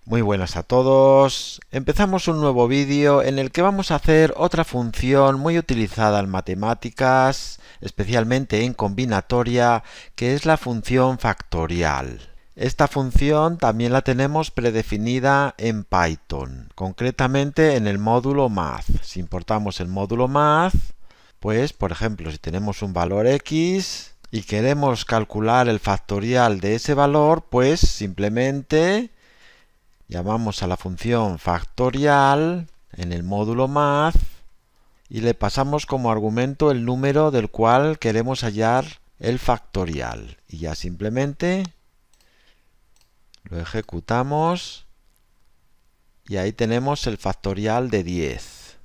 Muy buenas a todos. Empezamos un nuevo vídeo en el que vamos a hacer otra función muy utilizada en matemáticas, especialmente en combinatoria, que es la función factorial. Esta función también la tenemos predefinida en Python, concretamente en el módulo Math. Si importamos el módulo Math, pues por ejemplo, si tenemos un valor x y queremos calcular el factorial de ese valor, pues simplemente llamamos a la función factorial en el módulo Math y le pasamos como argumento el número del cual queremos hallar el factorial. Y ya simplemente lo ejecutamos y ahí tenemos el factorial de 10.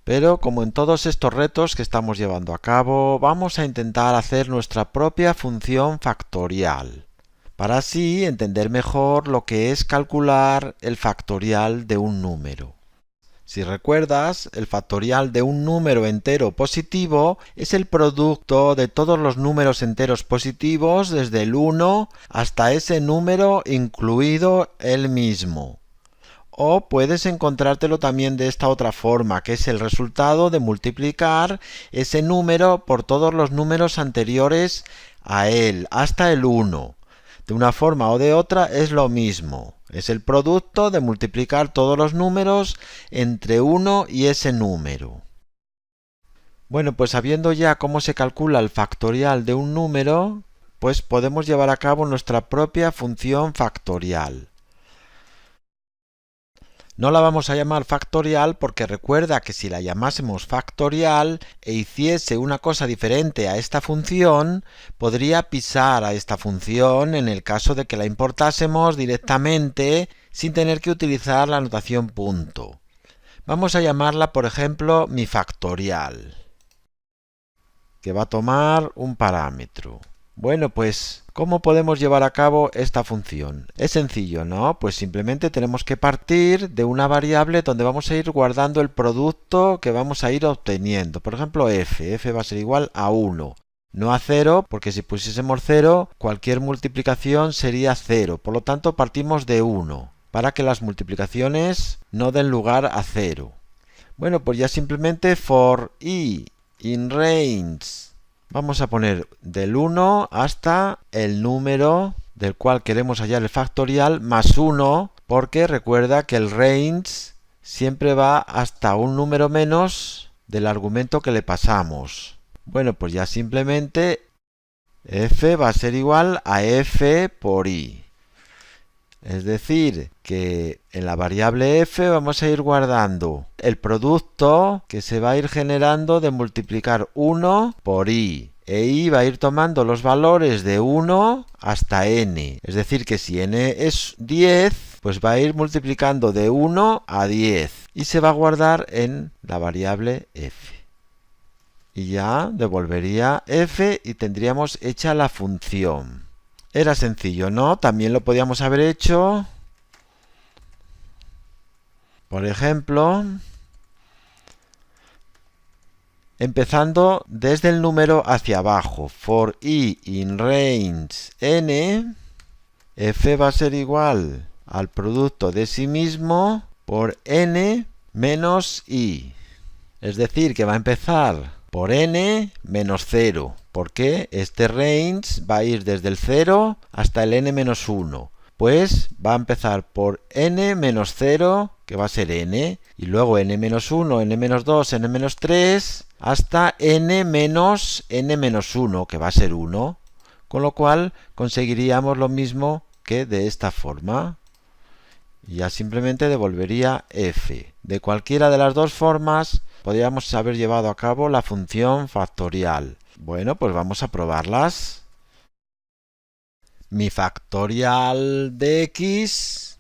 Pero como en todos estos retos que estamos llevando a cabo, vamos a intentar hacer nuestra propia función factorial, para así entender mejor lo que es calcular el factorial de un número. Si recuerdas, el factorial de un número entero positivo es el producto de todos los números enteros positivos desde el 1 hasta ese número incluido el mismo. O puedes encontrártelo también de esta otra forma, que es el resultado de multiplicar ese número por todos los números anteriores a él, hasta el 1. De una forma o de otra es lo mismo. Es el producto de multiplicar todos los números entre 1 y ese número. Bueno, pues sabiendo ya cómo se calcula el factorial de un número, pues podemos llevar a cabo nuestra propia función factorial. No la vamos a llamar factorial porque recuerda que si la llamásemos factorial e hiciese una cosa diferente a esta función, podría pisar a esta función en el caso de que la importásemos directamente sin tener que utilizar la notación punto. Vamos a llamarla, por ejemplo, mi factorial, que va a tomar un parámetro. Bueno, pues, ¿cómo podemos llevar a cabo esta función? Es sencillo, ¿no? Pues simplemente tenemos que partir de una variable donde vamos a ir guardando el producto que vamos a ir obteniendo. Por ejemplo, f va a ser igual a 1. No a 0, porque si pusiésemos 0, cualquier multiplicación sería 0. Por lo tanto, partimos de 1, para que las multiplicaciones no den lugar a 0. Bueno, pues ya simplemente for i in range. Vamos a poner del 1 hasta el número del cual queremos hallar el factorial más 1, porque recuerda que el range siempre va hasta un número menos del argumento que le pasamos. Bueno, pues ya simplemente f va a ser igual a f por i. Es decir, que en la variable f vamos a ir guardando el producto que se va a ir generando de multiplicar 1 por i. E i va a ir tomando los valores de 1 hasta n. Es decir, que si n es 10, pues va a ir multiplicando de 1 a 10. Y se va a guardar en la variable f. Y ya devolvería f y tendríamos hecha la función. Era sencillo, ¿no? También lo podíamos haber hecho, por ejemplo, empezando desde el número hacia abajo. For i in range n, f va a ser igual al producto de sí mismo por n menos i. Es decir, que va a empezar por n menos 0, porque este range va a ir desde el 0 hasta el n menos 1. Pues va a empezar por n menos 0, que va a ser n, y luego n menos 1, n menos 2, n menos 3, hasta n menos 1, que va a ser 1. Con lo cual conseguiríamos lo mismo que de esta forma. Y ya simplemente devolvería f. De cualquiera de las dos formas podríamos haber llevado a cabo la función factorial. Bueno, pues vamos a probarlas. Mi factorial de x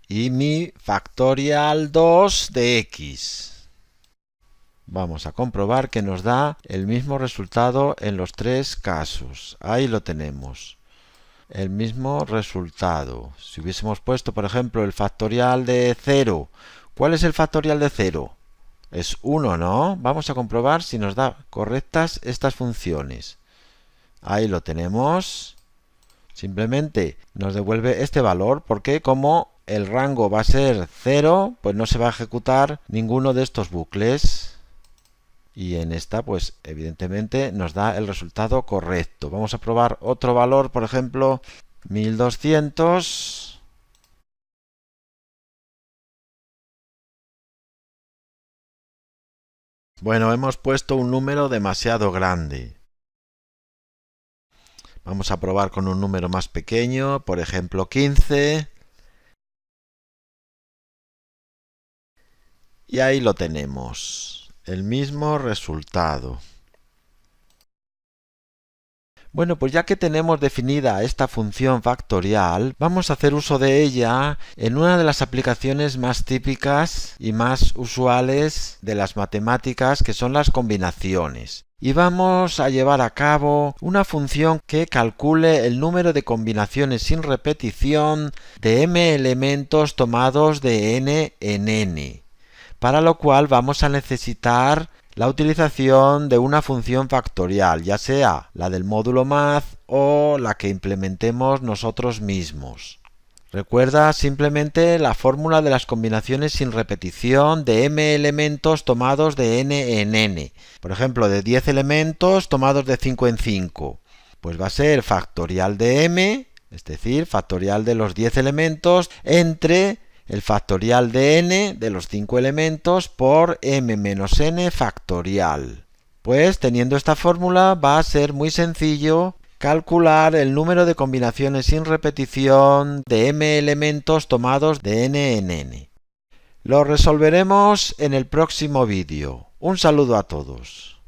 y mi factorial 2 de x. Vamos a comprobar que nos da el mismo resultado en los tres casos. Ahí lo tenemos. El mismo resultado. Si hubiésemos puesto, por ejemplo, el factorial de 0. ¿Cuál es el factorial de 0? Es 1, ¿no? Vamos a comprobar si nos da correctas estas funciones. Ahí lo tenemos. Simplemente nos devuelve este valor porque como el rango va a ser 0, pues no se va a ejecutar ninguno de estos bucles. Y en esta, pues evidentemente nos da el resultado correcto. Vamos a probar otro valor, por ejemplo, 1200. Bueno, hemos puesto un número demasiado grande. Vamos a probar con un número más pequeño, por ejemplo 15. Y ahí lo tenemos, el mismo resultado. Bueno, pues ya que tenemos definida esta función factorial, vamos a hacer uso de ella en una de las aplicaciones más típicas y más usuales de las matemáticas, que son las combinaciones. Y vamos a llevar a cabo una función que calcule el número de combinaciones sin repetición de m elementos tomados de n en n, para lo cual vamos a necesitar la utilización de una función factorial, ya sea la del módulo math o la que implementemos nosotros mismos. Recuerda simplemente la fórmula de las combinaciones sin repetición de m elementos tomados de n en n. Por ejemplo, de 10 elementos tomados de 5 en 5. Pues va a ser factorial de m, es decir, factorial de los 10 elementos, entre el factorial de n de los 5 elementos por m menos n factorial. Pues teniendo esta fórmula va a ser muy sencillo calcular el número de combinaciones sin repetición de m elementos tomados de n en n. Lo resolveremos en el próximo vídeo. Un saludo a todos.